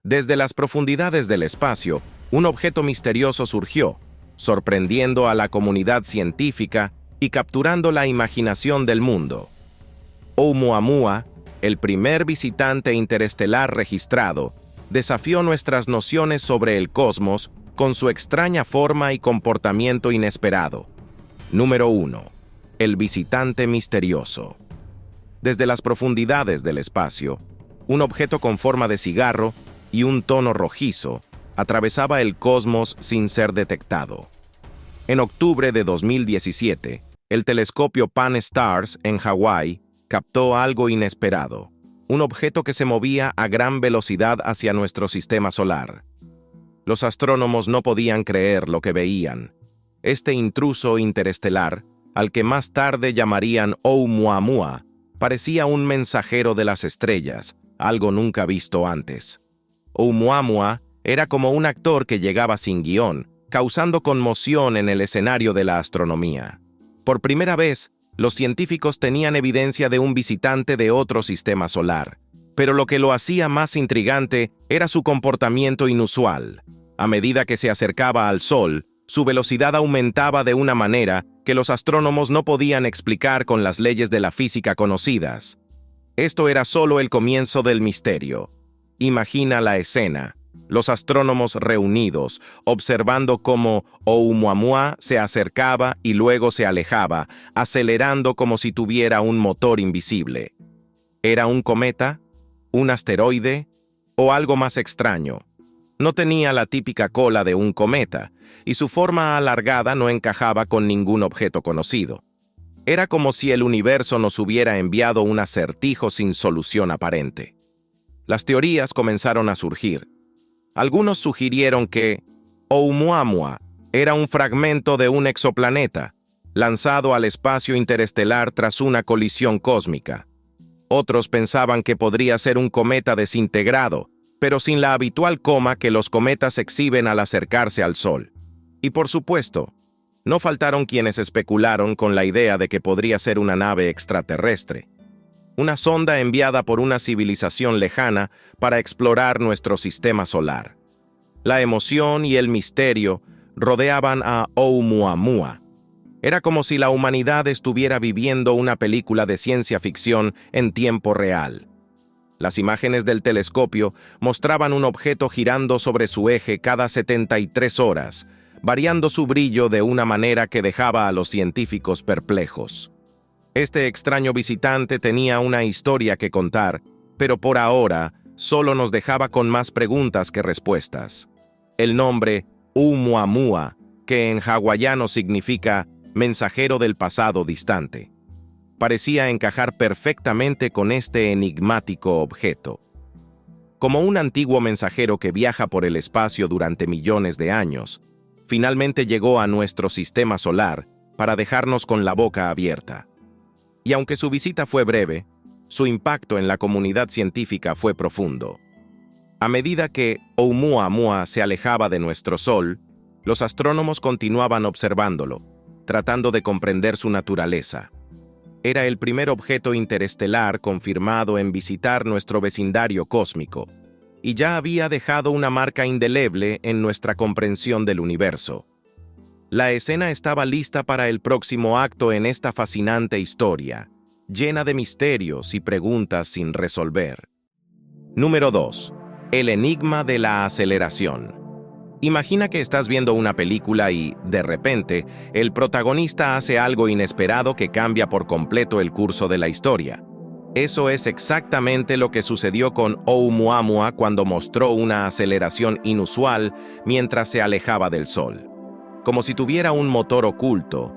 Desde las profundidades del espacio, un objeto misterioso surgió, sorprendiendo a la comunidad científica y capturando la imaginación del mundo. Oumuamua, el primer visitante interestelar registrado, desafió nuestras nociones sobre el cosmos con su extraña forma y comportamiento inesperado. Número 1. El visitante misterioso. Desde las profundidades del espacio, un objeto con forma de cigarro y un tono rojizo atravesaba el cosmos sin ser detectado. En octubre de 2017, el telescopio Pan-STARRS en Hawái captó algo inesperado, un objeto que se movía a gran velocidad hacia nuestro sistema solar. Los astrónomos no podían creer lo que veían. Este intruso interestelar, al que más tarde llamarían Oumuamua, parecía un mensajero de las estrellas, algo nunca visto antes. Oumuamua era como un actor que llegaba sin guión, causando conmoción en el escenario de la astronomía. Por primera vez, los científicos tenían evidencia de un visitante de otro sistema solar, pero lo que lo hacía más intrigante era su comportamiento inusual. A medida que se acercaba al Sol, su velocidad aumentaba de una manera que los astrónomos no podían explicar con las leyes de la física conocidas. Esto era solo el comienzo del misterio. Imagina la escena, los astrónomos reunidos, observando cómo Oumuamua se acercaba y luego se alejaba, acelerando como si tuviera un motor invisible. ¿Era un cometa? ¿Un asteroide? ¿O algo más extraño? No tenía la típica cola de un cometa, y su forma alargada no encajaba con ningún objeto conocido. Era como si el universo nos hubiera enviado un acertijo sin solución aparente. Las teorías comenzaron a surgir. Algunos sugirieron que Oumuamua era un fragmento de un exoplaneta, lanzado al espacio interestelar tras una colisión cósmica. Otros pensaban que podría ser un cometa desintegrado, pero sin la habitual coma que los cometas exhiben al acercarse al Sol. Y por supuesto, no faltaron quienes especularon con la idea de que podría ser una nave extraterrestre, una sonda enviada por una civilización lejana para explorar nuestro sistema solar. La emoción y el misterio rodeaban a Oumuamua. Era como si la humanidad estuviera viviendo una película de ciencia ficción en tiempo real. Las imágenes del telescopio mostraban un objeto girando sobre su eje cada 73 horas, variando su brillo de una manera que dejaba a los científicos perplejos. Este extraño visitante tenía una historia que contar, pero por ahora solo nos dejaba con más preguntas que respuestas. El nombre Oumuamua, que en hawaiano significa mensajero del pasado distante, parecía encajar perfectamente con este enigmático objeto. Como un antiguo mensajero que viaja por el espacio durante millones de años, finalmente llegó a nuestro sistema solar para dejarnos con la boca abierta. Y aunque su visita fue breve, su impacto en la comunidad científica fue profundo. A medida que Oumuamua se alejaba de nuestro Sol, los astrónomos continuaban observándolo, tratando de comprender su naturaleza. Era el primer objeto interestelar confirmado en visitar nuestro vecindario cósmico, y ya había dejado una marca indeleble en nuestra comprensión del universo. La escena estaba lista para el próximo acto en esta fascinante historia, llena de misterios y preguntas sin resolver. Número 2. El enigma de la aceleración. Imagina que estás viendo una película y, de repente, el protagonista hace algo inesperado que cambia por completo el curso de la historia. Eso es exactamente lo que sucedió con Oumuamua cuando mostró una aceleración inusual mientras se alejaba del Sol. Como si tuviera un motor oculto,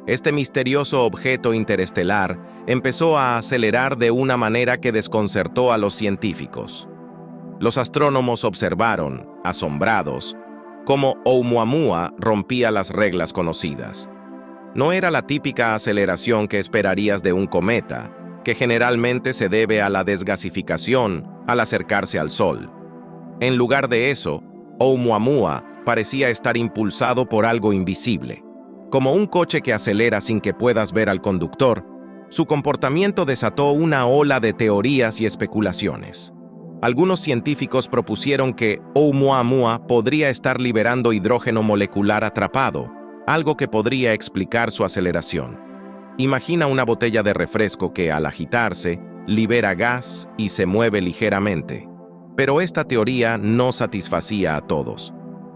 este misterioso objeto interestelar empezó a acelerar de una manera que desconcertó a los científicos. Los astrónomos observaron, asombrados, cómo Oumuamua rompía las reglas conocidas. No era la típica aceleración que esperarías de un cometa, que generalmente se debe a la desgasificación al acercarse al Sol. En lugar de eso, Oumuamua parecía estar impulsado por algo invisible. Como un coche que acelera sin que puedas ver al conductor, su comportamiento desató una ola de teorías y especulaciones. Algunos científicos propusieron que Oumuamua podría estar liberando hidrógeno molecular atrapado, algo que podría explicar su aceleración. Imagina una botella de refresco que, al agitarse, libera gas y se mueve ligeramente. Pero esta teoría no satisfacía a todos.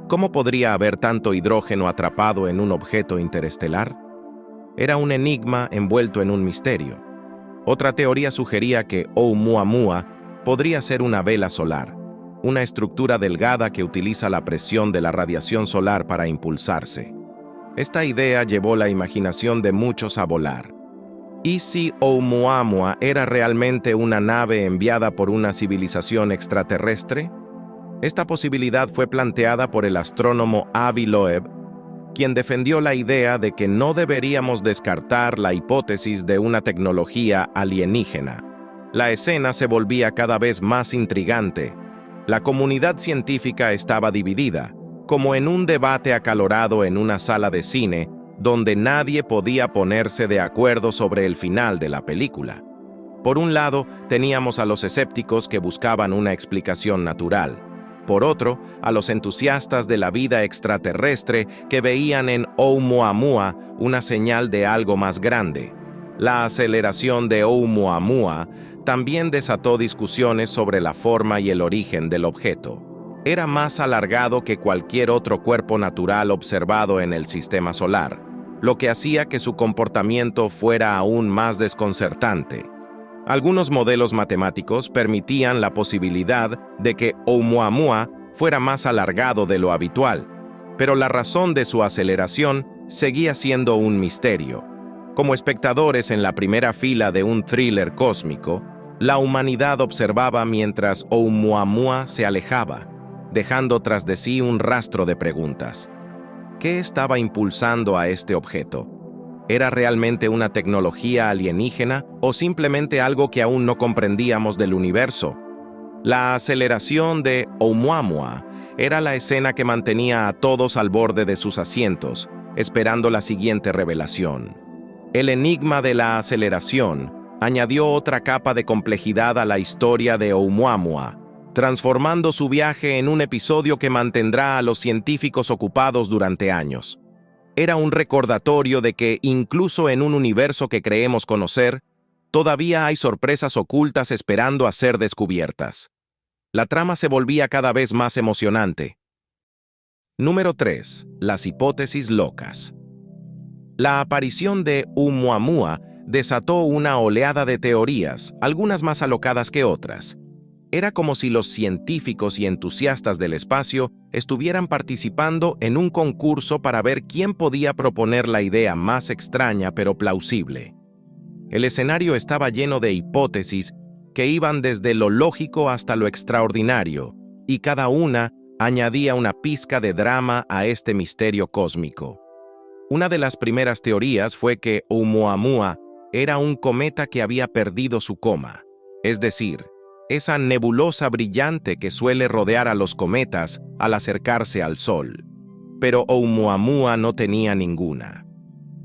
¿Cómo podría haber tanto hidrógeno atrapado en un objeto interestelar? Era un enigma envuelto en un misterio. Otra teoría sugería que Oumuamua podría ser una vela solar, una estructura delgada que utiliza la presión de la radiación solar para impulsarse. Esta idea llevó la imaginación de muchos a volar. ¿Y si Oumuamua era realmente una nave enviada por una civilización extraterrestre? Esta posibilidad fue planteada por el astrónomo Avi Loeb, quien defendió la idea de que no deberíamos descartar la hipótesis de una tecnología alienígena. La escena se volvía cada vez más intrigante. La comunidad científica estaba dividida, como en un debate acalorado en una sala de cine, donde nadie podía ponerse de acuerdo sobre el final de la película. Por un lado, teníamos a los escépticos que buscaban una explicación natural. Por otro, a los entusiastas de la vida extraterrestre que veían en Oumuamua una señal de algo más grande. La aceleración de Oumuamua también desató discusiones sobre la forma y el origen del objeto. Era más alargado que cualquier otro cuerpo natural observado en el sistema solar, lo que hacía que su comportamiento fuera aún más desconcertante. Algunos modelos matemáticos permitían la posibilidad de que Oumuamua fuera más alargado de lo habitual, pero la razón de su aceleración seguía siendo un misterio. Como espectadores en la primera fila de un thriller cósmico, la humanidad observaba mientras Oumuamua se alejaba, dejando tras de sí un rastro de preguntas. ¿Qué estaba impulsando a este objeto? ¿Era realmente una tecnología alienígena o simplemente algo que aún no comprendíamos del universo? La aceleración de Oumuamua era la escena que mantenía a todos al borde de sus asientos, esperando la siguiente revelación. El enigma de la aceleración añadió otra capa de complejidad a la historia de Oumuamua, transformando su viaje en un episodio que mantendrá a los científicos ocupados durante años. Era un recordatorio de que, incluso en un universo que creemos conocer, todavía hay sorpresas ocultas esperando a ser descubiertas. La trama se volvía cada vez más emocionante. Número 3. Las hipótesis locas. La aparición de Oumuamua desató una oleada de teorías, algunas más alocadas que otras. Era como si los científicos y entusiastas del espacio estuvieran participando en un concurso para ver quién podía proponer la idea más extraña pero plausible. El escenario estaba lleno de hipótesis que iban desde lo lógico hasta lo extraordinario, y cada una añadía una pizca de drama a este misterio cósmico. Una de las primeras teorías fue que Oumuamua era un cometa que había perdido su coma, es decir, esa nebulosa brillante que suele rodear a los cometas al acercarse al Sol. Pero Oumuamua no tenía ninguna.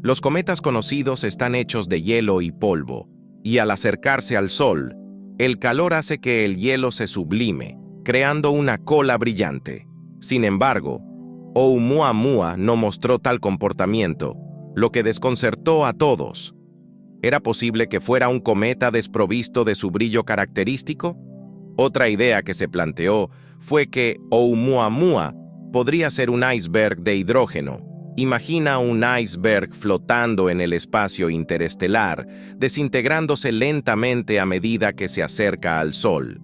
Los cometas conocidos están hechos de hielo y polvo, y al acercarse al Sol, el calor hace que el hielo se sublime, creando una cola brillante. Sin embargo, Oumuamua no mostró tal comportamiento, lo que desconcertó a todos. ¿Era posible que fuera un cometa desprovisto de su brillo característico? Otra idea que se planteó fue que Oumuamua podría ser un iceberg de hidrógeno. Imagina un iceberg flotando en el espacio interestelar, desintegrándose lentamente a medida que se acerca al Sol.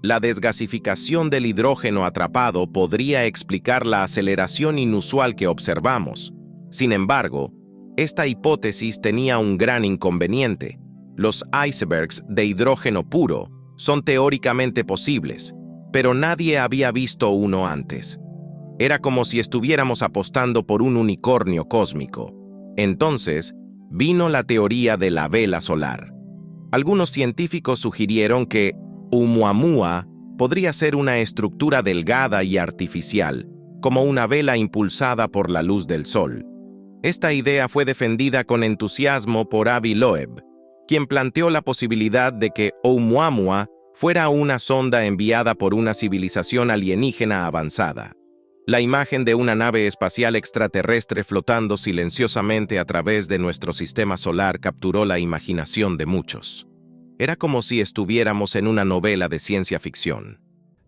La desgasificación del hidrógeno atrapado podría explicar la aceleración inusual que observamos. Sin embargo, esta hipótesis tenía un gran inconveniente. Los icebergs de hidrógeno puro son teóricamente posibles, pero nadie había visto uno antes. Era como si estuviéramos apostando por un unicornio cósmico. Entonces, vino la teoría de la vela solar. Algunos científicos sugirieron que Oumuamua podría ser una estructura delgada y artificial, como una vela impulsada por la luz del Sol. Esta idea fue defendida con entusiasmo por Avi Loeb, quien planteó la posibilidad de que Oumuamua fuera una sonda enviada por una civilización alienígena avanzada. La imagen de una nave espacial extraterrestre flotando silenciosamente a través de nuestro sistema solar capturó la imaginación de muchos. Era como si estuviéramos en una novela de ciencia ficción.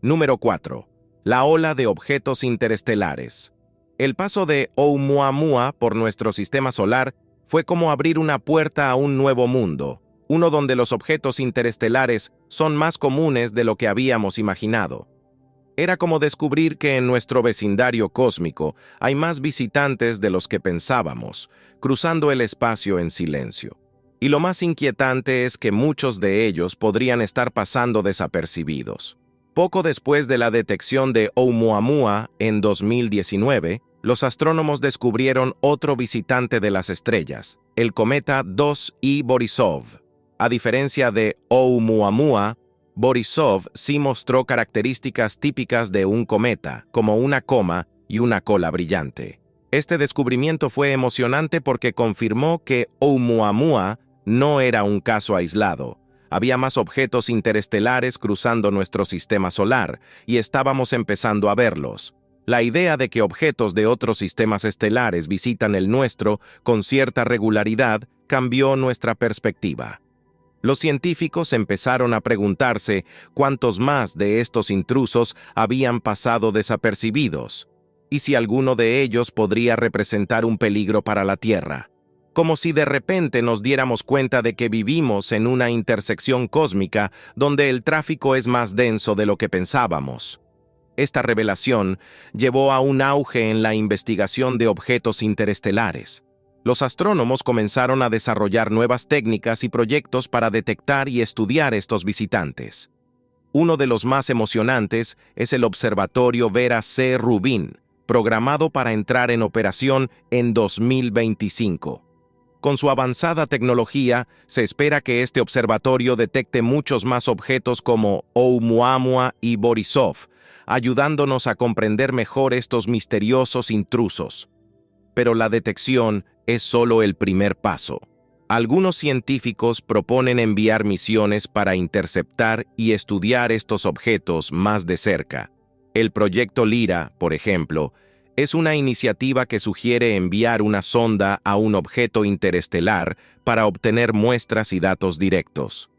Número 4. La ola de objetos interestelares. El paso de Oumuamua por nuestro sistema solar fue como abrir una puerta a un nuevo mundo, uno donde los objetos interestelares son más comunes de lo que habíamos imaginado. Era como descubrir que en nuestro vecindario cósmico hay más visitantes de los que pensábamos, cruzando el espacio en silencio. Y lo más inquietante es que muchos de ellos podrían estar pasando desapercibidos. Poco después de la detección de Oumuamua en 2019, los astrónomos descubrieron otro visitante de las estrellas, el cometa 2I Borisov. A diferencia de Oumuamua, Borisov sí mostró características típicas de un cometa, como una coma y una cola brillante. Este descubrimiento fue emocionante porque confirmó que Oumuamua no era un caso aislado. Había más objetos interestelares cruzando nuestro sistema solar, y estábamos empezando a verlos. La idea de que objetos de otros sistemas estelares visitan el nuestro con cierta regularidad cambió nuestra perspectiva. Los científicos empezaron a preguntarse cuántos más de estos intrusos habían pasado desapercibidos, y si alguno de ellos podría representar un peligro para la Tierra. Como si de repente nos diéramos cuenta de que vivimos en una intersección cósmica donde el tráfico es más denso de lo que pensábamos. Esta revelación llevó a un auge en la investigación de objetos interestelares. Los astrónomos comenzaron a desarrollar nuevas técnicas y proyectos para detectar y estudiar estos visitantes. Uno de los más emocionantes es el Observatorio Vera C. Rubin, programado para entrar en operación en 2025. Con su avanzada tecnología, se espera que este observatorio detecte muchos más objetos como Oumuamua y Borisov, ayudándonos a comprender mejor estos misteriosos intrusos. Pero la detección es solo el primer paso. Algunos científicos proponen enviar misiones para interceptar y estudiar estos objetos más de cerca. El proyecto Lyra, por ejemplo, es una iniciativa que sugiere enviar una sonda a un objeto interestelar para obtener muestras y datos directos.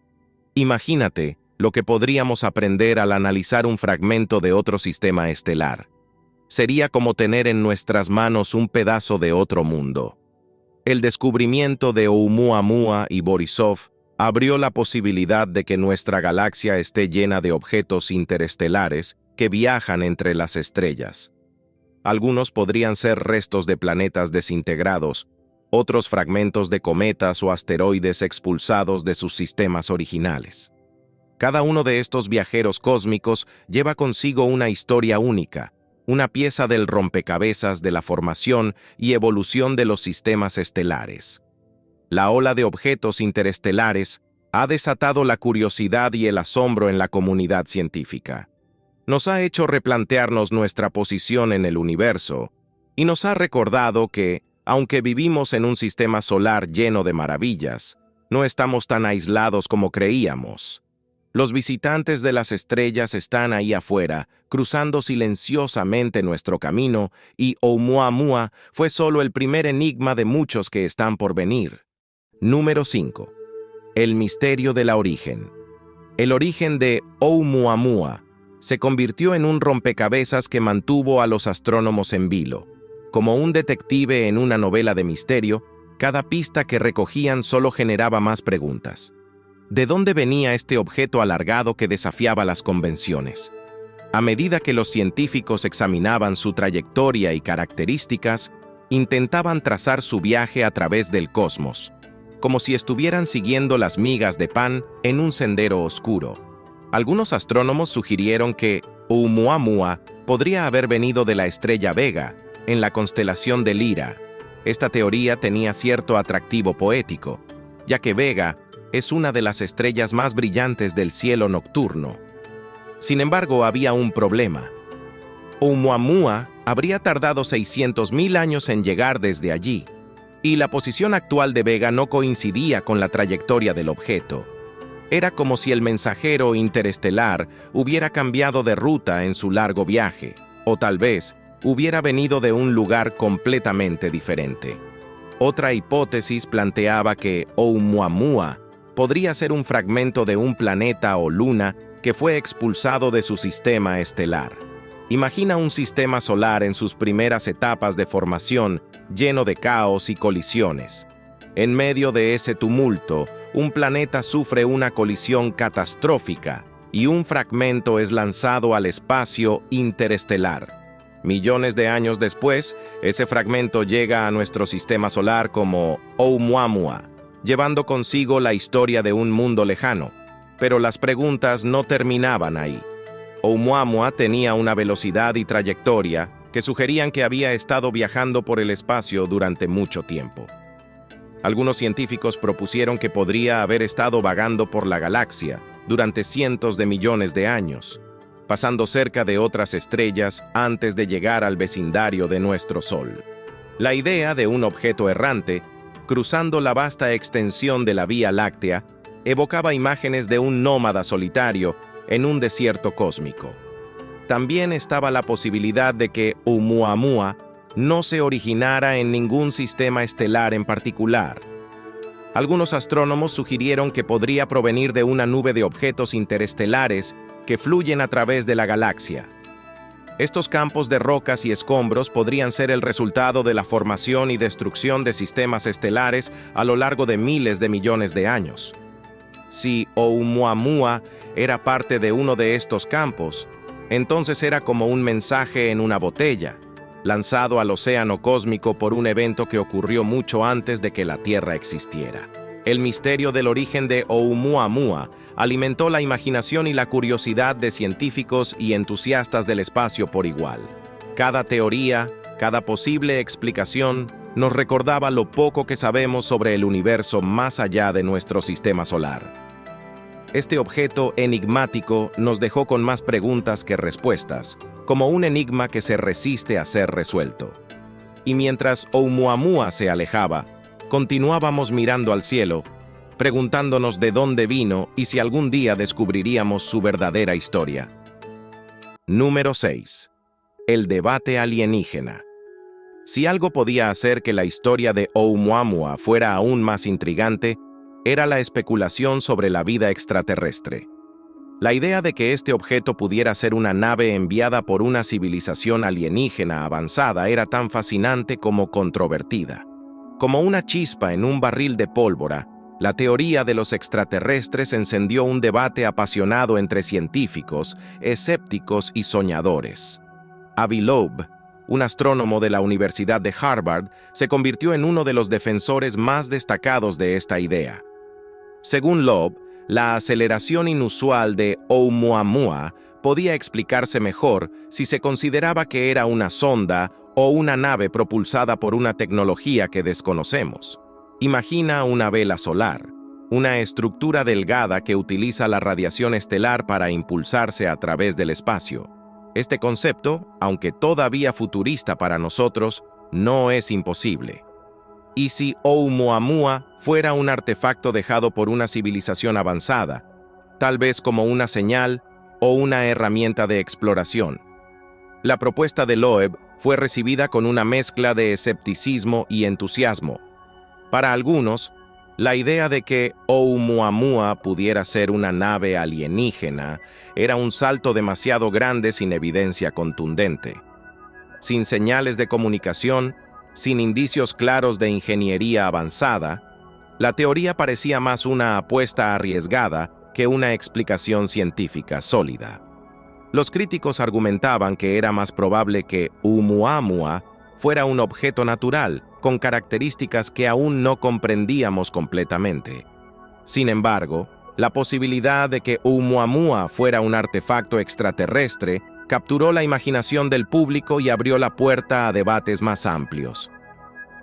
Imagínate lo que podríamos aprender al analizar un fragmento de otro sistema estelar. Sería como tener en nuestras manos un pedazo de otro mundo. El descubrimiento de Oumuamua y Borisov abrió la posibilidad de que nuestra galaxia esté llena de objetos interestelares que viajan entre las estrellas. Algunos podrían ser restos de planetas desintegrados, otros fragmentos de cometas o asteroides expulsados de sus sistemas originales. Cada uno de estos viajeros cósmicos lleva consigo una historia única, una pieza del rompecabezas de la formación y evolución de los sistemas estelares. La ola de objetos interestelares ha desatado la curiosidad y el asombro en la comunidad científica. Nos ha hecho replantearnos nuestra posición en el universo y nos ha recordado que, aunque vivimos en un sistema solar lleno de maravillas, no estamos tan aislados como creíamos. Los visitantes de las estrellas están ahí afuera, cruzando silenciosamente nuestro camino, y Oumuamua fue solo el primer enigma de muchos que están por venir. Número 5. El misterio de la origen. El origen de Oumuamua se convirtió en un rompecabezas que mantuvo a los astrónomos en vilo. Como un detective en una novela de misterio, cada pista que recogían solo generaba más preguntas. ¿De dónde venía este objeto alargado que desafiaba las convenciones? A medida que los científicos examinaban su trayectoria y características, intentaban trazar su viaje a través del cosmos, como si estuvieran siguiendo las migas de pan en un sendero oscuro. Algunos astrónomos sugirieron que Oumuamua podría haber venido de la estrella Vega, en la constelación de Lyra. Esta teoría tenía cierto atractivo poético, ya que Vega es una de las estrellas más brillantes del cielo nocturno. Sin embargo, había un problema. Oumuamua habría tardado 600.000 años en llegar desde allí, y la posición actual de Vega no coincidía con la trayectoria del objeto. Era como si el mensajero interestelar hubiera cambiado de ruta en su largo viaje, o tal vez hubiera venido de un lugar completamente diferente. Otra hipótesis planteaba que Oumuamua podría ser un fragmento de un planeta o luna que fue expulsado de su sistema estelar. Imagina un sistema solar en sus primeras etapas de formación, lleno de caos y colisiones. En medio de ese tumulto, un planeta sufre una colisión catastrófica y un fragmento es lanzado al espacio interestelar. Millones de años después, ese fragmento llega a nuestro sistema solar como Oumuamua, llevando consigo la historia de un mundo lejano. Pero las preguntas no terminaban ahí. Oumuamua tenía una velocidad y trayectoria que sugerían que había estado viajando por el espacio durante mucho tiempo. Algunos científicos propusieron que podría haber estado vagando por la galaxia durante cientos de millones de años, pasando cerca de otras estrellas antes de llegar al vecindario de nuestro Sol. La idea de un objeto errante, cruzando la vasta extensión de la Vía Láctea, evocaba imágenes de un nómada solitario en un desierto cósmico. También estaba la posibilidad de que Oumuamua no se originara en ningún sistema estelar en particular. Algunos astrónomos sugirieron que podría provenir de una nube de objetos interestelares que fluyen a través de la galaxia. Estos campos de rocas y escombros podrían ser el resultado de la formación y destrucción de sistemas estelares a lo largo de miles de millones de años. Si Oumuamua era parte de uno de estos campos, entonces era como un mensaje en una botella, lanzado al océano cósmico por un evento que ocurrió mucho antes de que la Tierra existiera. El misterio del origen de Oumuamua alimentó la imaginación y la curiosidad de científicos y entusiastas del espacio por igual. Cada teoría, cada posible explicación, nos recordaba lo poco que sabemos sobre el universo más allá de nuestro sistema solar. Este objeto enigmático nos dejó con más preguntas que respuestas, como un enigma que se resiste a ser resuelto. Y mientras Oumuamua se alejaba, continuábamos mirando al cielo, preguntándonos de dónde vino y si algún día descubriríamos su verdadera historia. Número 6. El debate alienígena. Si algo podía hacer que la historia de Oumuamua fuera aún más intrigante, era la especulación sobre la vida extraterrestre. La idea de que este objeto pudiera ser una nave enviada por una civilización alienígena avanzada era tan fascinante como controvertida. Como una chispa en un barril de pólvora, la teoría de los extraterrestres encendió un debate apasionado entre científicos, escépticos y soñadores. Avi Loeb, un astrónomo de la Universidad de Harvard, se convirtió en uno de los defensores más destacados de esta idea. Según Loeb, la aceleración inusual de Oumuamua podía explicarse mejor si se consideraba que era una sonda o una nave propulsada por una tecnología que desconocemos. Imagina una vela solar, una estructura delgada que utiliza la radiación estelar para impulsarse a través del espacio. Este concepto, aunque todavía futurista para nosotros, no es imposible. ¿Y si Oumuamua fuera un artefacto dejado por una civilización avanzada, tal vez como una señal o una herramienta de exploración? La propuesta de Loeb fue recibida con una mezcla de escepticismo y entusiasmo. Para algunos, la idea de que Oumuamua pudiera ser una nave alienígena era un salto demasiado grande sin evidencia contundente. Sin señales de comunicación, sin indicios claros de ingeniería avanzada, la teoría parecía más una apuesta arriesgada que una explicación científica sólida. Los críticos argumentaban que era más probable que Oumuamua fuera un objeto natural, con características que aún no comprendíamos completamente. Sin embargo, la posibilidad de que Oumuamua fuera un artefacto extraterrestre capturó la imaginación del público y abrió la puerta a debates más amplios.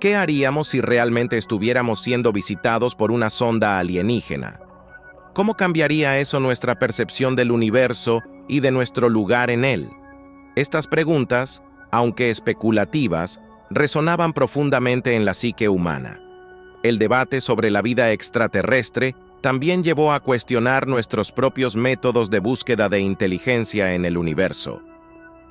¿Qué haríamos si realmente estuviéramos siendo visitados por una sonda alienígena? ¿Cómo cambiaría eso nuestra percepción del universo y de nuestro lugar en él? Estas preguntas, aunque especulativas, resonaban profundamente en la psique humana. El debate sobre la vida extraterrestre también llevó a cuestionar nuestros propios métodos de búsqueda de inteligencia en el universo.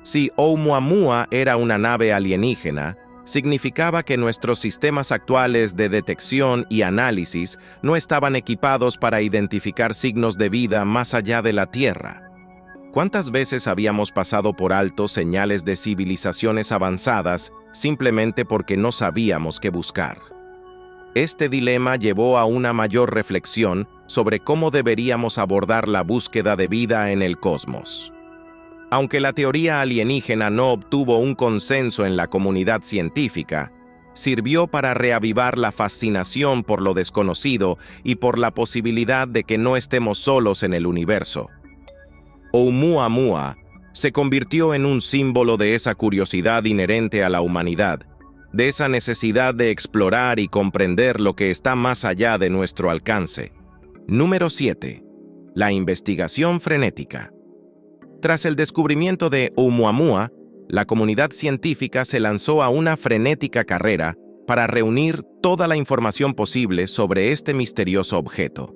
Si Oumuamua era una nave alienígena, significaba que nuestros sistemas actuales de detección y análisis no estaban equipados para identificar signos de vida más allá de la Tierra. ¿Cuántas veces habíamos pasado por alto señales de civilizaciones avanzadas simplemente porque no sabíamos qué buscar? Este dilema llevó a una mayor reflexión sobre cómo deberíamos abordar la búsqueda de vida en el cosmos. Aunque la teoría alienígena no obtuvo un consenso en la comunidad científica, sirvió para reavivar la fascinación por lo desconocido y por la posibilidad de que no estemos solos en el universo. Oumuamua se convirtió en un símbolo de esa curiosidad inherente a la humanidad, de esa necesidad de explorar y comprender lo que está más allá de nuestro alcance. Número 7. La investigación frenética. Tras el descubrimiento de Oumuamua, la comunidad científica se lanzó a una frenética carrera para reunir toda la información posible sobre este misterioso objeto.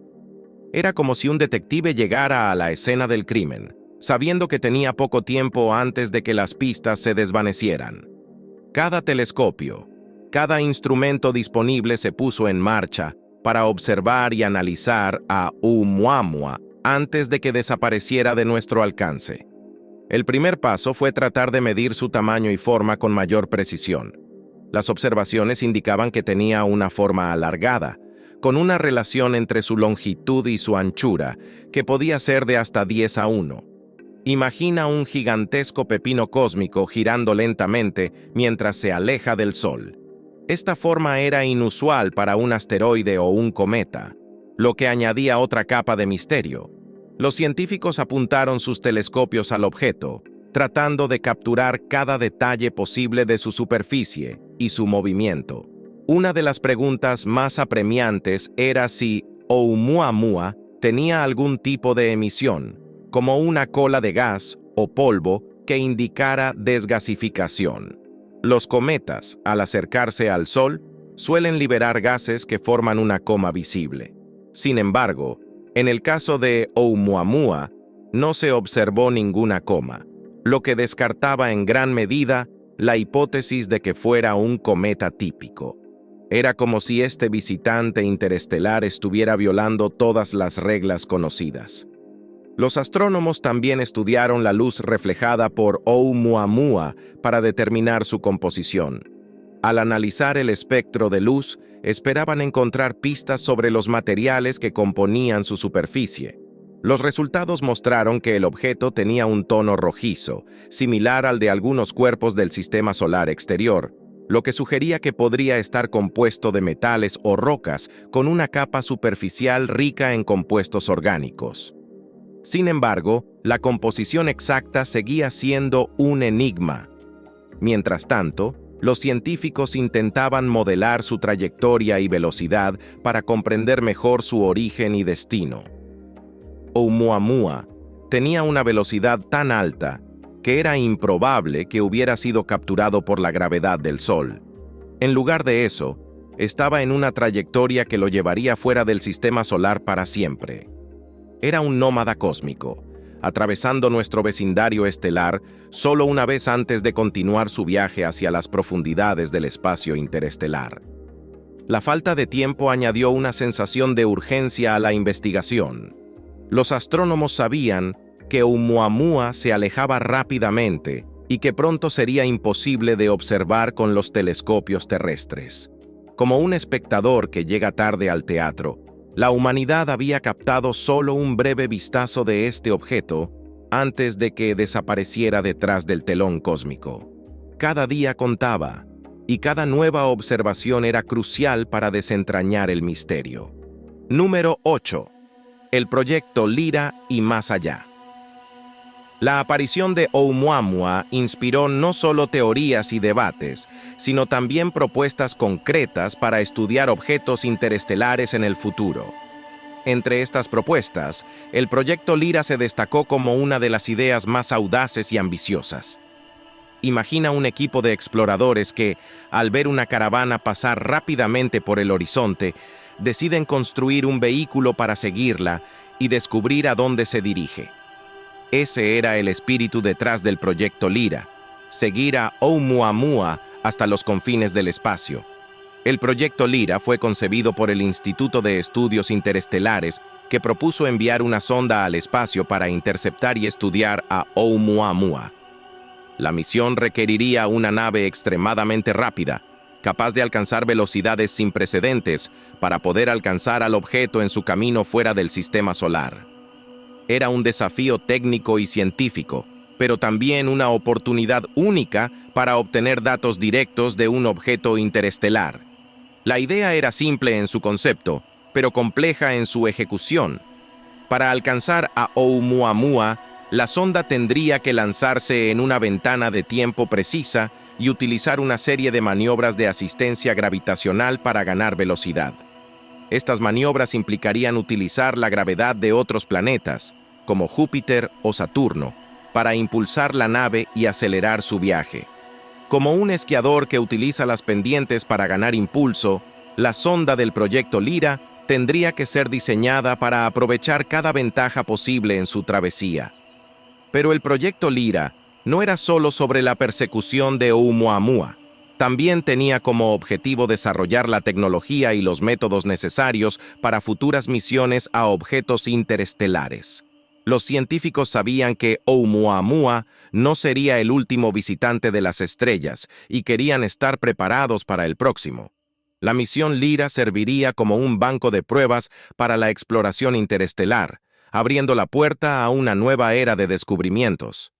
Era como si un detective llegara a la escena del crimen, sabiendo que tenía poco tiempo antes de que las pistas se desvanecieran. Cada telescopio, cada instrumento disponible se puso en marcha para observar y analizar a Oumuamua antes de que desapareciera de nuestro alcance. El primer paso fue tratar de medir su tamaño y forma con mayor precisión. Las observaciones indicaban que tenía una forma alargada, con una relación entre su longitud y su anchura, que podía ser de hasta 10:1. Imagina un gigantesco pepino cósmico girando lentamente mientras se aleja del Sol. Esta forma era inusual para un asteroide o un cometa, lo que añadía otra capa de misterio. Los científicos apuntaron sus telescopios al objeto, tratando de capturar cada detalle posible de su superficie y su movimiento. Una de las preguntas más apremiantes era si Oumuamua tenía algún tipo de emisión, como una cola de gas o polvo que indicara desgasificación. Los cometas, al acercarse al Sol, suelen liberar gases que forman una coma visible. Sin embargo, en el caso de Oumuamua, no se observó ninguna coma, lo que descartaba en gran medida la hipótesis de que fuera un cometa típico. Era como si este visitante interestelar estuviera violando todas las reglas conocidas. Los astrónomos también estudiaron la luz reflejada por Oumuamua para determinar su composición. Al analizar el espectro de luz, esperaban encontrar pistas sobre los materiales que componían su superficie. Los resultados mostraron que el objeto tenía un tono rojizo, similar al de algunos cuerpos del sistema solar exterior, lo que sugería que podría estar compuesto de metales o rocas con una capa superficial rica en compuestos orgánicos. Sin embargo, la composición exacta seguía siendo un enigma. Mientras tanto, los científicos intentaban modelar su trayectoria y velocidad para comprender mejor su origen y destino. Oumuamua tenía una velocidad tan alta que era improbable que hubiera sido capturado por la gravedad del Sol. En lugar de eso, estaba en una trayectoria que lo llevaría fuera del sistema solar para siempre. Era un nómada cósmico, atravesando nuestro vecindario estelar solo una vez antes de continuar su viaje hacia las profundidades del espacio interestelar. La falta de tiempo añadió una sensación de urgencia a la investigación. Los astrónomos sabían que Oumuamua se alejaba rápidamente y que pronto sería imposible de observar con los telescopios terrestres. Como un espectador que llega tarde al teatro, la humanidad había captado solo un breve vistazo de este objeto antes de que desapareciera detrás del telón cósmico. Cada día contaba, y cada nueva observación era crucial para desentrañar el misterio. Número 8. El proyecto Lyra y más allá. La aparición de Oumuamua inspiró no solo teorías y debates, sino también propuestas concretas para estudiar objetos interestelares en el futuro. Entre estas propuestas, el proyecto Lyra se destacó como una de las ideas más audaces y ambiciosas. Imagina un equipo de exploradores que, al ver una caravana pasar rápidamente por el horizonte, deciden construir un vehículo para seguirla y descubrir a dónde se dirige. Ese era el espíritu detrás del proyecto Lyra, seguir a Oumuamua hasta los confines del espacio. El proyecto Lyra fue concebido por el Instituto de Estudios Interestelares, que propuso enviar una sonda al espacio para interceptar y estudiar a Oumuamua. La misión requeriría una nave extremadamente rápida, capaz de alcanzar velocidades sin precedentes para poder alcanzar al objeto en su camino fuera del sistema solar. Era un desafío técnico y científico, pero también una oportunidad única para obtener datos directos de un objeto interestelar. La idea era simple en su concepto, pero compleja en su ejecución. Para alcanzar a Oumuamua, la sonda tendría que lanzarse en una ventana de tiempo precisa y utilizar una serie de maniobras de asistencia gravitacional para ganar velocidad. Estas maniobras implicarían utilizar la gravedad de otros planetas, como Júpiter o Saturno, para impulsar la nave y acelerar su viaje. Como un esquiador que utiliza las pendientes para ganar impulso, la sonda del proyecto Lyra tendría que ser diseñada para aprovechar cada ventaja posible en su travesía. Pero el proyecto Lyra no era solo sobre la persecución de Oumuamua. También tenía como objetivo desarrollar la tecnología y los métodos necesarios para futuras misiones a objetos interestelares. Los científicos sabían que Oumuamua no sería el último visitante de las estrellas y querían estar preparados para el próximo. La misión Lyra serviría como un banco de pruebas para la exploración interestelar, abriendo la puerta a una nueva era de descubrimientos.